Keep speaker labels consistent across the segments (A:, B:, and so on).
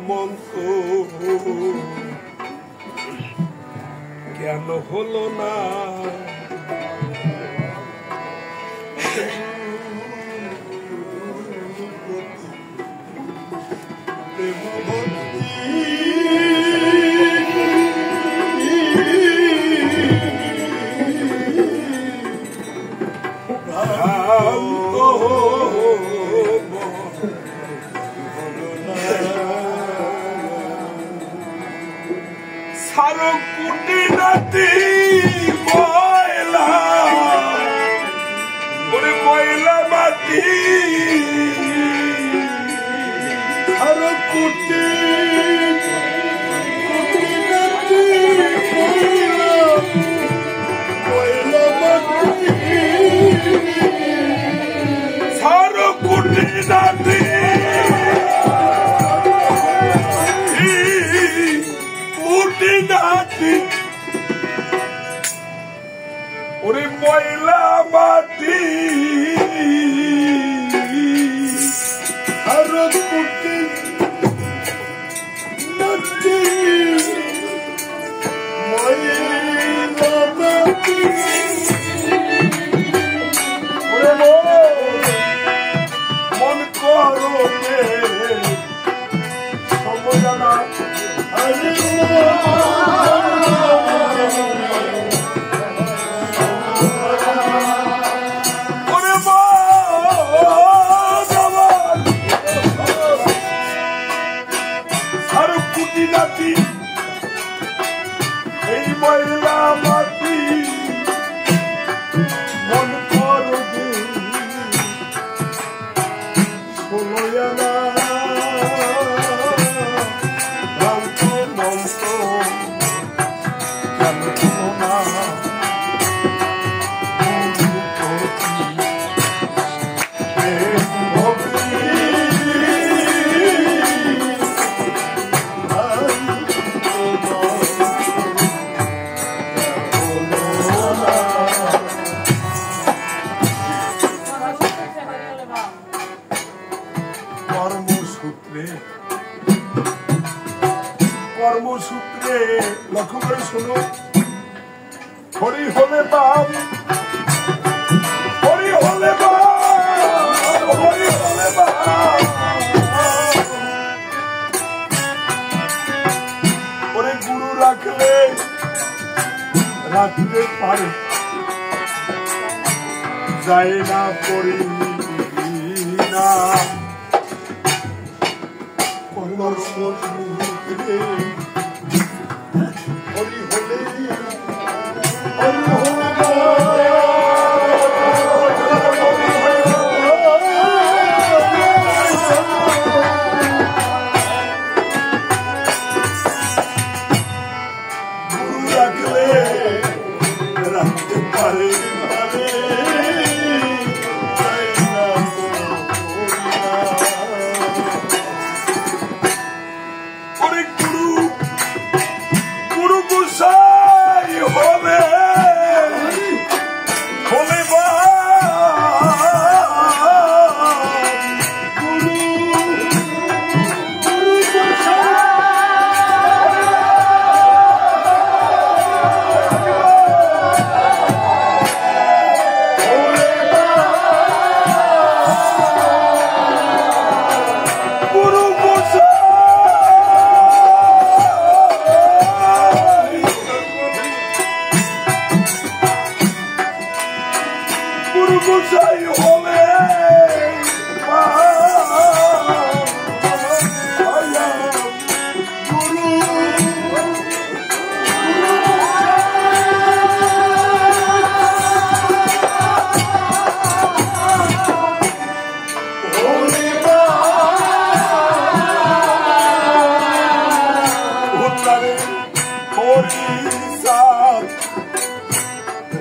A: মন্ত্র কেন হলো না সারো কুটি নাতি ময়লা ওরে ময়লা মাটি সারো কুটি নাতি ময়লা মাটি সারো কুটি নাতি ওরে ময়লা মাটি আর কুটি নাতি ময়লা মাটি ওরে মন করো সমজানা এই ময়লা মাটি মন করবে ষোলয়ানা কর্মসূত্রে লক্ষ্য করে শোনো হরি হলে বাপ হরি হলে বাপ হরি হলে বাপ ওরে গুরু রাখলে রাখতে পারে যায় না করি না কর্মসূত্রে হরি হলে হরি হলে গুরু রাখলে রাখতে পারে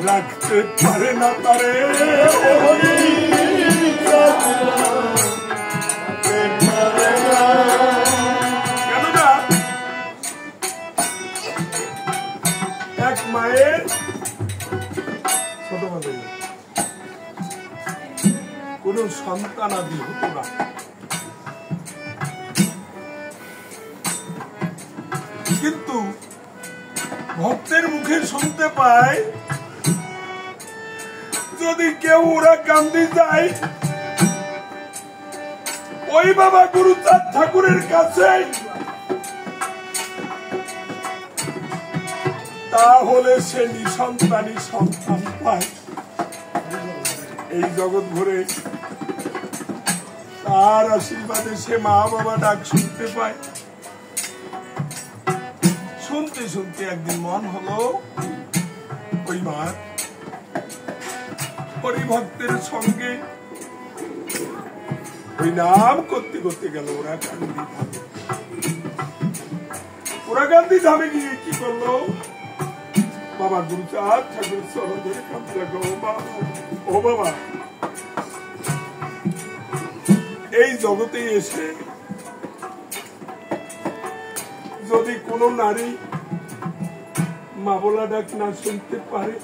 A: রাখতে পারে না তারে এক মায়ের ছোটবেলায় কোন সন্তানাদি হতো না, কিন্তু ভক্তের মুখে শুনতে পায় যদি কেউ ওরা কান্দি যায় ওই বাবা গুরুচাঁদ ঠাকুরের কাছে, তাহলে সে নিঃসন্তানী সন্তান পায়। এই জগৎ ভরে তার আশীর্বাদে সে মা বাবা ডাক শুনতে পায়। শুনতে শুনতে একদিন মন হলো ওই মা হরিভক্তের সঙ্গে ওই নাম করতে করতে গেল ওরা কান্দি ধামে। ওরা কান্দি ধামে গিয়ে কি করলো, বাবা গুরুচাঁদ ঠাকুর চরণ ধরে কাঁদতে লাগলো, ও বাবা এই জগতে এসে যদি কোনো নারী মা বলা ডাক না শুনতে পারে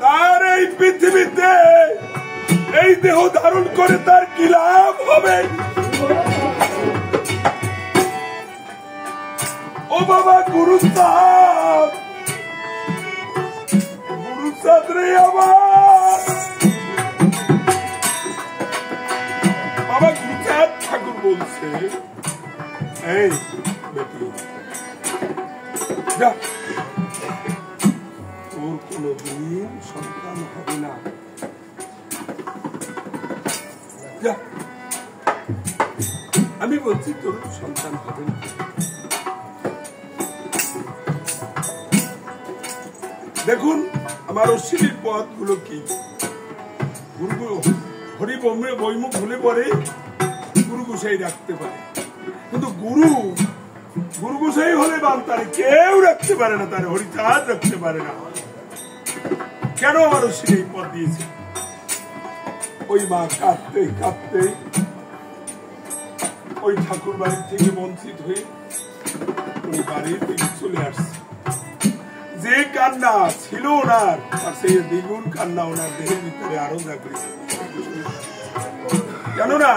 A: তার এই পৃথিবীতে এই দেহ ধারণ করে তার কি লাভ হবে? ও বাবা গুরুচাঁদ, গুরুচাঁদ রে আমার বাবা গুরুচাঁদ ঠাকুর বলছে, এই বেটি যা, তোর কোনদিন সন্তান হবে না, যা, আমি বলছি তোর সন্তান হবে না। দেখুন আমার অশ্লীল পথ গুলো কি, গুরু হরি বৈমুখ ভুলে পরে গুরু গোসাই রাখতে পারে, কিন্তু গুরু গোসাই হলে বান্তারে কেউ রাখতে পারে না, তার হরিচাঁদ রাখতে পারে না। কেন আমার অশ্লীল এই পথ দিয়েছে? ওই মা কাঁদতে কাঁদতে ওই ঠাকুর বাড়ির থেকে বঞ্চিত হয়ে ওই বাড়ির দিকে চলে আসছে। যে কান্না ছিল ওনার আর সেই দ্বিগুণ কান্না ওনার দেহের ভিতরে আরো জাগৃত। কেননা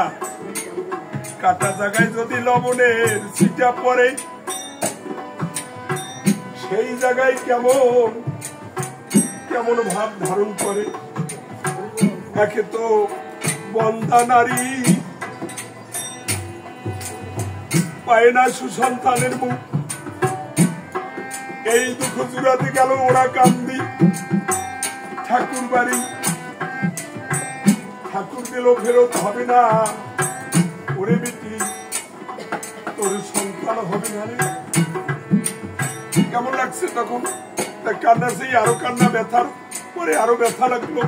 A: কাটা জায়গায় যদি লবণের ছিটা পড়ে সেই জায়গায় কেমন কেমন ভাব ধারণ করে। একে তো বন্ধা নারী পায় না সুসন্তানের মুখ, এই দুঃখ জুড়াতে গেল ওরা কান্দি। ঠাকুর বাড়ি ঠাকুর দিল ফেরত হবে না, ওরে বেটি তোর সন্তান হবে না রে। কেমন লাগছে তখন? কান্না সেই আরো কান্না, ব্যথার পরে আরো ব্যথা লাগলো।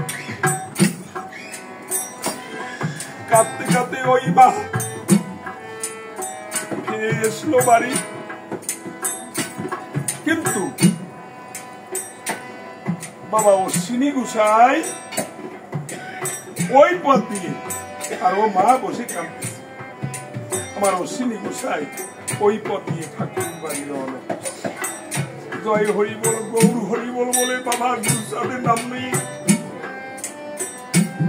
A: কাঁদতে কাঁদতে ওই মা ফিরে এসলো বাড়ি। কিন্তু বাবা অশ্বিনী গোসাই ওই পথ দিয়ে আর ও মা বসে কাঁদতেছে। আমার অশ্বিনী গোসাই ওই পথ দিয়ে ঠাকুর বাড়ি রওনা। জয় হরি বল, গৌর হরি বল বলে বাবা গুরুচাঁদের নাম নেই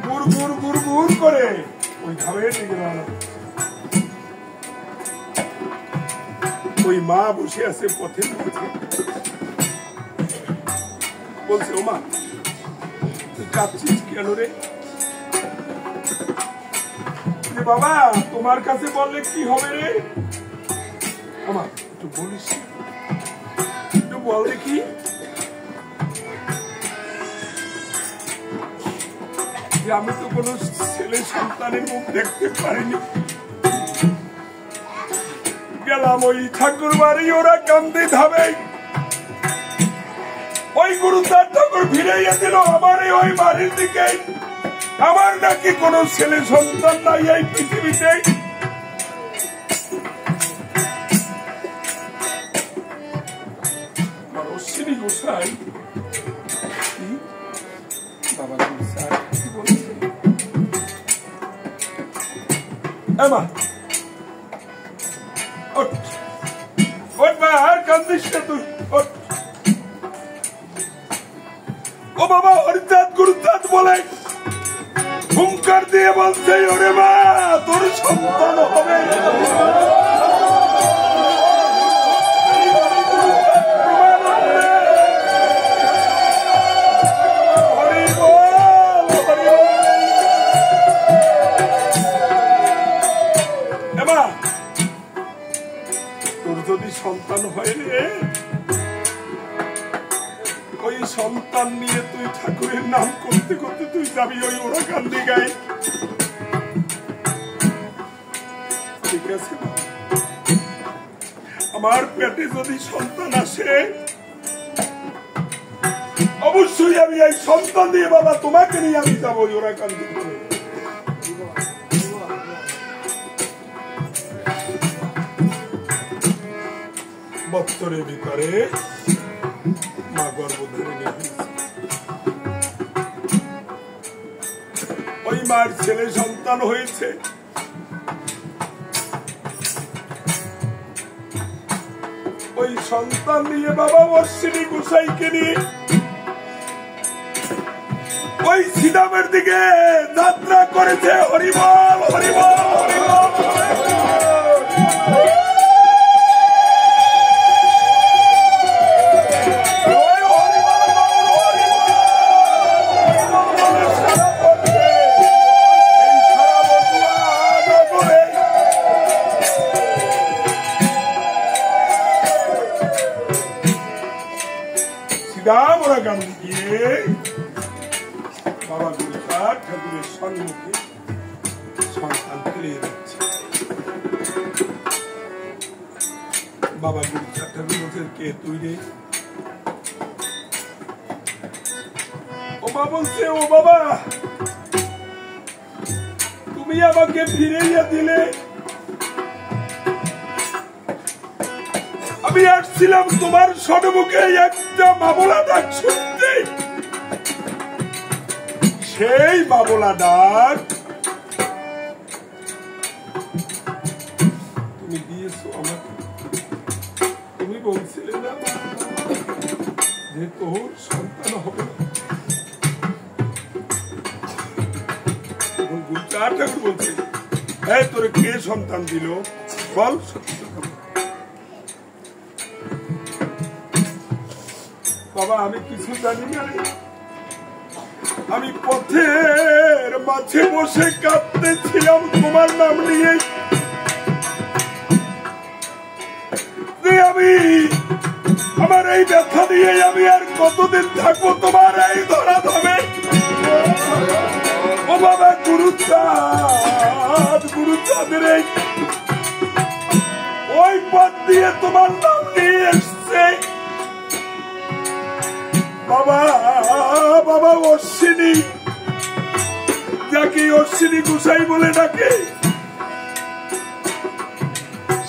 A: গুর গুর গুর গুর করে ওই ধামের দিকে রওনা। ওই মা বসে আছে পথের মধ্যে, বলছে ও মা তুই কাঁদছিস কেন রে? বাবা তোমার কাছে বললে কি হবে রে? আমা একটু বলিস, একটু বল দেখি। আমি তো কোনো ছেলে সন্তানের মুখ দেখতে পারিনি। গেলাম ওই ঠাকুর বাড়ি, ওরা কান্দি ধাবে। ওই গুরুচাঁদ ঠাকুর ফিরাইয়া দিল আমার ওই বাড়ির দিকে। আমার নাকি কোনো ছেলে সন্তান নাই এই পৃথিবীতে। অশ্বিনী গোসাই বাবা গোসাই কি বলছে? মা আর কান্দিস না তুই। ও বাবা হরিচাঁদ গুরুচাঁদ বলে হুঙ্কার দিয়ে বলছে ওরে মা তোর সন্তান হবে। তোর যদি সন্তান হয় রে, ওই সন্তান নিয়ে তুই ঠাকুরের নাম করতে করতে তুই যাবি ওই ওরাকান্দি গায়ে। ঠিক আছে, আমার পেটে যদি সন্তান আসে অবশ্যই আমি এই সন্তান দিয়ে বাবা তোমাকে নিয়ে আমি যাবো ওই ওরাকান্দি করে। বছরের ভিতরে মা গর্ভধারিণী হয়েছে, ওই মার ছেলে সন্তান হয়েছে। ওই সন্তান নিয়ে বাবা অশ্বিনী গোসাইকে নিয়ে ওই সিদামের দিকে যাত্রা করেছে। হরিবল হরিবল হরিবল। বাবা গুরুচাঁদ ঠাকুরের সম্মুখে সন্তান ফিরিয়ে দিচ্ছে। বাবা গুরুচাঁদ ঠাকুর বলছেন, কে তুই রে? ও মা বলছে, ও বাবা তুমি আমাকে ফিরিয়ে দিলে, আমি আসছিলাম তোমার সম্মুখে একটা বাবলা ডাক শুনতে। সেই বাবলা ডাক তুমি দিয়েছো আমাকে। তুমি বলছিলে না যে তোর সন্তান হবে না। গুরুচাঁদ ঠাকুর বলছে, হ্যাঁ তোর কে সন্তান দিল বল? বাবা আমি কিছু জানি না রে, আমি পথের মাঝে বসে কাঁদতেছিলাম তোমার নাম নিয়ে, যে আমি আমার এই ব্যথা নিয়ে আমি আর কতদিন থাকবো তোমার এই ধরা ধরে। ও বাবা গুরুচাঁদ, গুরুচাঁদ রে, ওই পথ দিয়ে তোমার নাম নিয়ে এসছে বাবা। বাবা অশ্বিনী, যাকে অশ্বিনী গোসাই বলে ডাকে,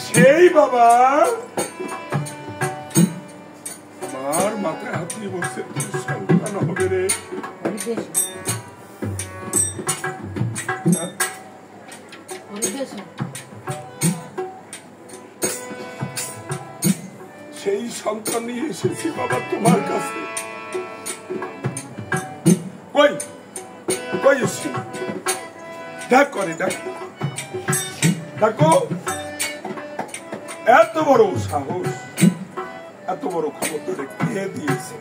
A: সেই বাবা আমার মাথায় হাত দিয়ে বলছে, তোর সন্তান হবে রে। সেই সন্তান নিয়ে এসেছি বাবা তোমার কাছে। কই কই ডাক করে, ডাকো। এত বড় সাহস, এত বড় ক্ষমতা কে দিয়েছে?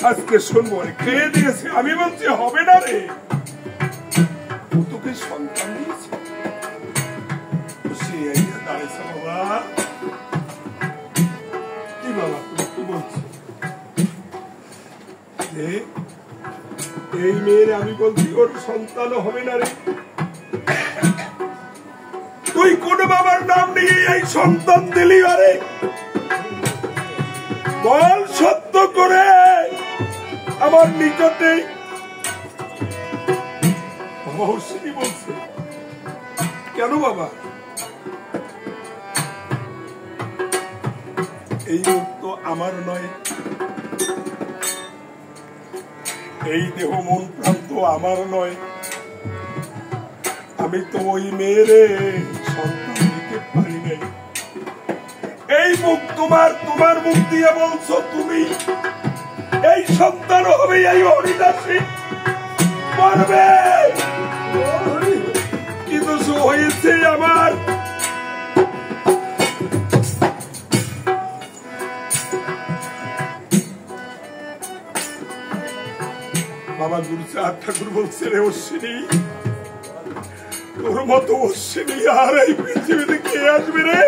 A: আজকে শুনবো কে দিয়েছে। আমি বলছি হবে না রে, তোকে সন্তান দিয়েছে। দাঁড়িয়েছে বাবা, কি বাবা তুমি কি বলছো? এই মেয়ের আমি বলছি ওর সন্তান হবে না রে। তুই কোন বাবার নাম নিয়ে এই সন্তান দিলি? আরে বল সত্য করে আমার নিকটে। বাবা অশ্বিনী বলছে, কেন বাবা? এই মুখ তো আমার নয়, এই দেহ মন প্রাণ তো আমার নয়, আমি তো ওই মেয়েরে সন্তান দিতে পারি নাই। এই মুখ তোমার, তোমার মুখ দিয়ে বলছো তুমি এই সন্তান হবে, এই হরিদাসী মরবে। কি দোষ হয়েছে আমার? বাবা গুরুচাঁদ ঠাকুর বলছে, রে অশ্বিনী, তোর মতো অশ্বিনী আর এই পৃথিবীতে কে আসবে রে?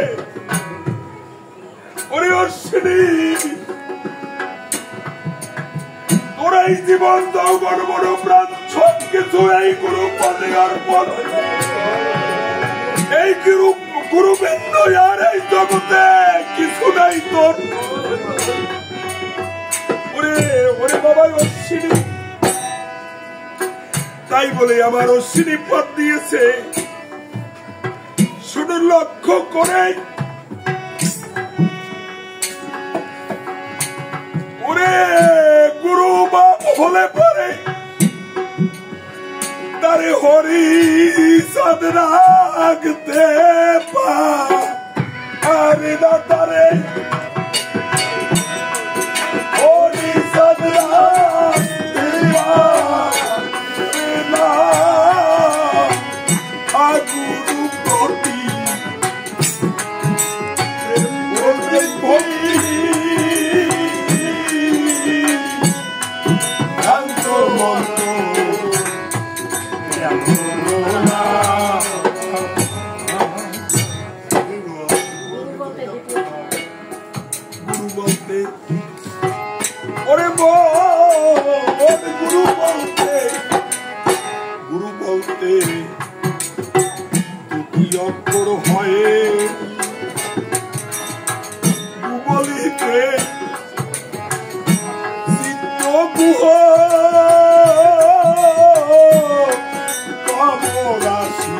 A: তোর এই জীবন যৌবন বড় প্রাণ সব কিছু এই গুরু পদে অর্পণ। এই গুরুবৃন্দ আর এই জগতে কিছু নাই তোর। ওরে ওরে বাবা অশ্বিনী, তাই বলে আমার অশ্বিনী পদ দিয়েছে। শুধু লক্ষ্য করে ওরে গুরু বাপ হলে পারে তারে হরি সাদ রাখতে পারে না, তারে হরি সাদ রাখতে না। গুরু প্রতি ভক্তি শান্ত মন গুরু বলতে দুটি অক্ষর হয়, বলিতে চিত্ত গুহ কমরাশি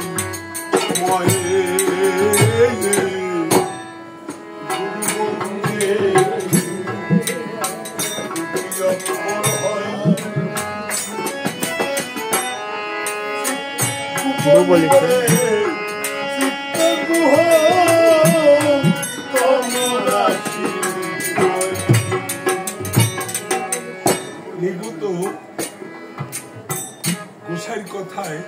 A: ময়ে। গুরু বলতে দুটি অক্ষর হয়, বলিতে চিত্ত গুহ কমরাশি নিভূত। গোসাইর কথায়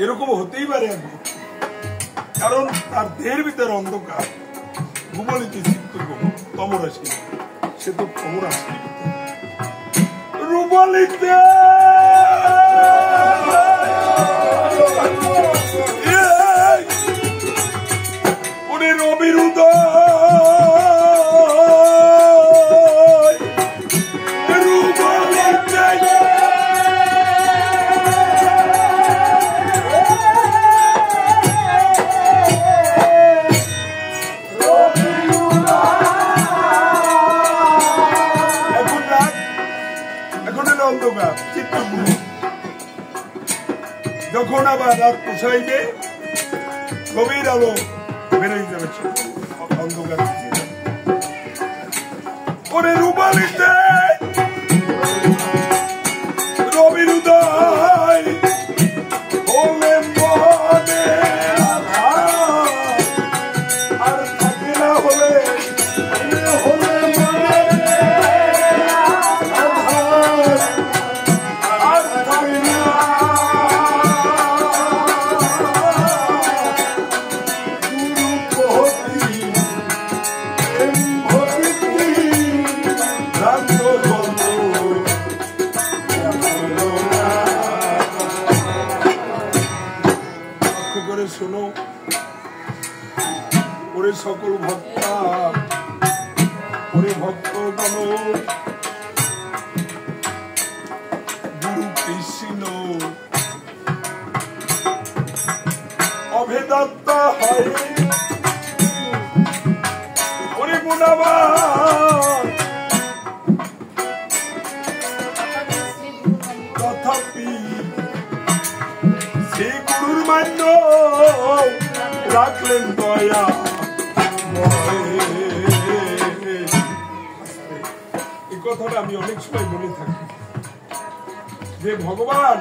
A: এরকম হতেই পারে এখন, কারণ তার দেহের ভিতরে অন্ধকার। ভূগোলিতে চিত্ত তমরাশি, সে তো তমরাশি রুবলিতে উনি রবির যখন আবার রাত পোষাইবে গভীর আলো বেরোয় যাবে, অন্ধকার ওরে রুবালিতে রবির উদয় হলে মনে আর থাকে না হলে শোনো ওরে সকল ভক্তা, ওরে ভক্তগণ, গুরু কৃষ্ণ অভেদাত্মা হয়। ওরে গুণাবান তথাপি সে গুরুর মান্য রাখলেন দয়া। এই কথাটা আমি অনেক সময় বলে থাকি যে ভগবান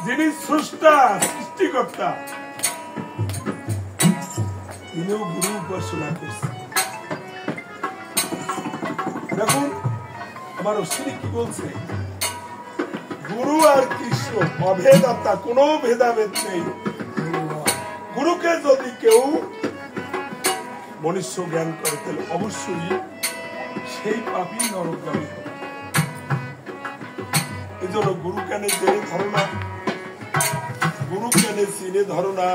A: যিনি স্রষ্টা সৃষ্টিকর্তা, তিনিও গুরু উপাসনা করছেন। দেখুন আমার অশ্বিনী কি বলছে, গুরু আর কৃষ্ণ অভেদাত্মা, কোনো ভেদাভেদ নেই। গুরুকে যদি কেউ মনুষ্য জ্ঞান করে তাহলে অবশ্যই সেই পাপী নরকগামী হবে। এই জন্য গুরু কেন জেনে ধরো না, গুরু কেন চিনে ধরো না,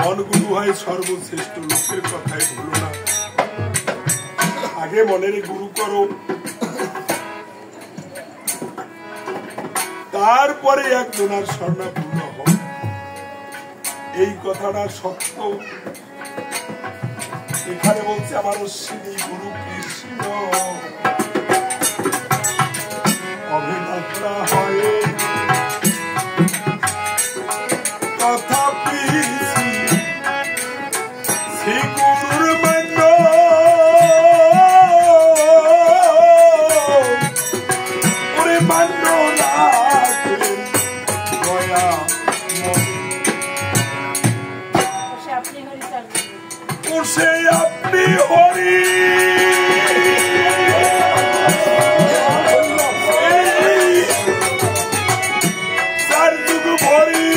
A: মন গুরু হয় সর্বশ্রেষ্ঠ, লোকের কথাই ভুলো না। আগে মনের গুরু করো, তারপরে একজনের স্বর্ণাপূর্ণ হোক। এই কথাটা সত্য। এখানে বলছে আমার অশ্বিনী গুরু কৃষ্ণ অভিনেতা হয় তথাপি শ্রী গুরুর মান্য ওরে মান্য রাখলেন দয়া সে আপনি হরি চার যুগ ভরি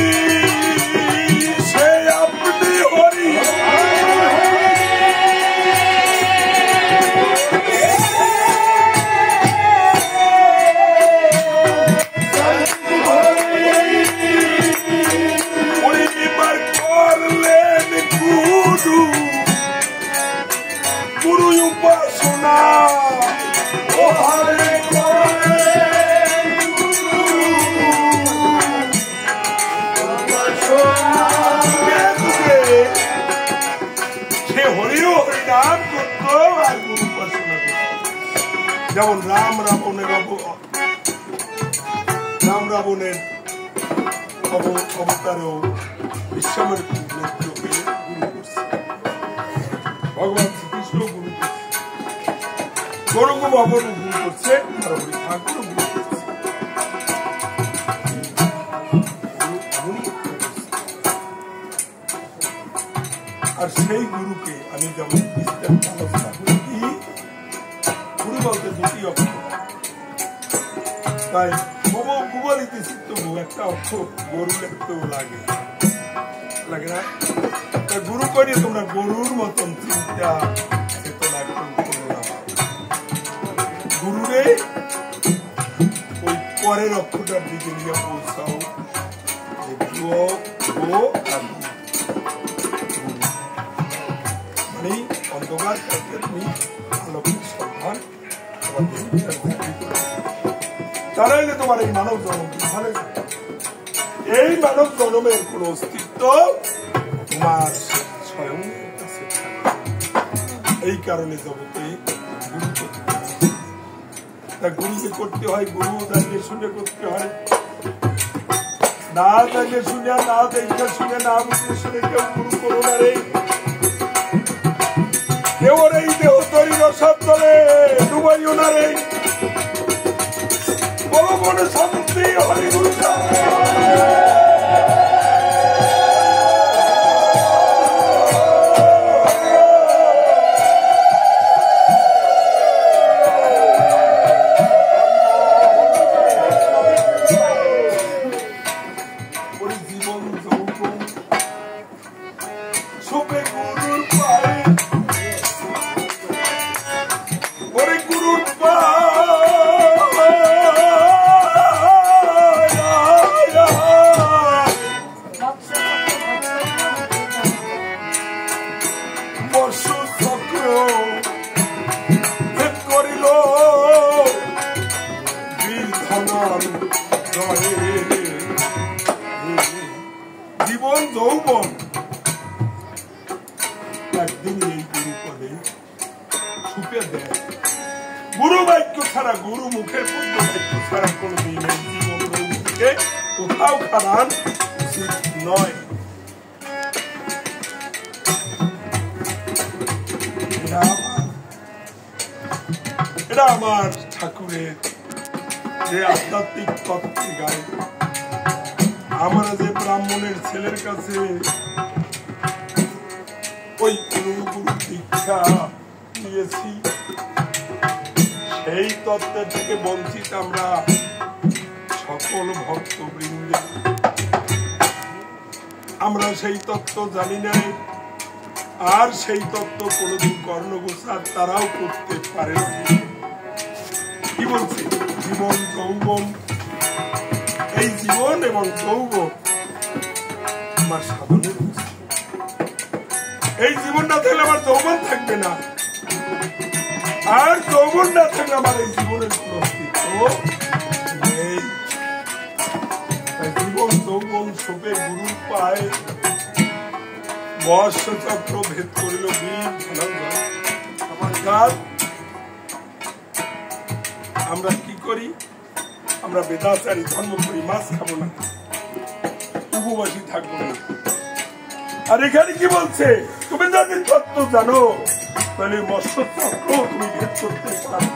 A: সে আপনি হরি পরিবার করলেন গুরু গুরু উপাসনা ও হরে সে হরিও হরিনাম করত আর গুরু উপাসনা করত। যেমন রাম রাবণের অবতারেও বিশ্বমের নেত্রকে গুরু করছে, ভগবান শ্রীকৃষ্ণ গুরু করছে, গৌরঙ্গ ভবন গুরু করছে, আর হরি ঠাকুর গুরু করছে। আর সেই গুরুকে আমি যেমন বিস্তারিত আলোচনা করি, গুরু বলতে দুটি অক্ষর, তাই গুবলিতে চিত্ত একটা অক্ষর গরু লিখতেও লাগে না। গুরু করে তোমরা গরুর মতন চিন্তা চেতনা করো না, গুরুরে ওই পরের অক্ষরটার দিকে নিয়ে পৌঁছাও। মানে অন্ধকার থাকতে তুমি আলোকের সন্ধান তাহলে তোমার এই মানব জন্ম ভালো। এই মানব জন্মের কোন অস্তিত্ব তোমার স্বয়ং কাছে। এই কারণে জগতে গুরু করতে হয়, তা গুরুকে করতে হয় গুরু দেখে শুনে করতে হয়। না দেখে শুনে, না দেখে শুনে, না বুঝে শুনে কেউ গুরু করো না রে। কেউ এই দেহ তৈরি রসাদ বলে ডুবাইও না রে। বলো মনে শান্তি হরি গুরু জীবন যৌবন শোভে গুরুর পায়ে, ওরে গুরুর বর্ষ চক্র ভেদ করিল বীর ধনর জয়ে। জীবন যৌবন একদিন এই গুরু পদে ছুপে দেয়। গুরু বাক্য ছাড়া, গুরু মুখের পদ্য বাক্য ছাড়া কোনদিন এই জীবন যৌবনকে কোথাও খারান উচিত নয়। এটা আমার ঠাকুরের যে আধ্যাত্মিক তত্ত্ব গায়। আমরা যে ব্রাহ্মণের ছেলের কাছে ওই গুরু দীক্ষা নিয়েছি, সেই তত্ত্বের থেকে বঞ্চিত আমরা সকল ভক্তবৃন্দে। আমরা সেই তত্ত্ব জানি না, আর সেই তত্ত্ব কোনদিন কর্ণগোসার তারাও করতে পারে। কি বলছে? জীবন যৌবন, এই জীবন এবং যৌবন আমার সাধনের। এই জীবনটা থাকলে আমার যৌবন থাকবে না। আর যৌবন না থাকলে আমার এই জীবনের কোন অস্তিত্ব নেই। জীবন যৌবন সোপে গুরুর পায় মৎস্য চক্র ভেদ করিল বীর। আমার কাজ আমরা কি করি? আমরা বেদাচারী ধর্ম করি, মাছ খাবো না, উপবাসী থাকবো না। আর এখানে কি বলছে? তুমি যদি তত্ত্ব জানো তাহলে মৎস্য চক্র তুমি ভেদ করতে পারো,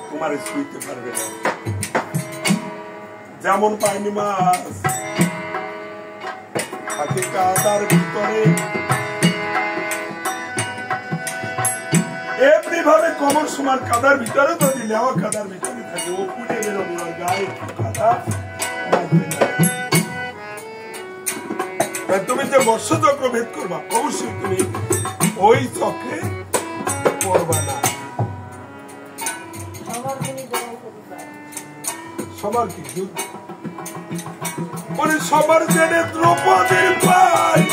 A: তোমার ছুঁইতে পারবে না। যেমন পাইনি মাছ থাকে কাদার ভিতরে, এমনি ভাবে কমর সমান কাদার ভিতরে যদি নেওয়া কাদার ভিতরে থাকে, ও পুড়ে বেরোবো আর গায়ে কাদা। তুমি যে মৎস্য চক্র ভেদ করবা, অবশ্যই তুমি ওই চক্রে পড়বা না। সবার কি সবার জেনে দ্রৌপদীর পায়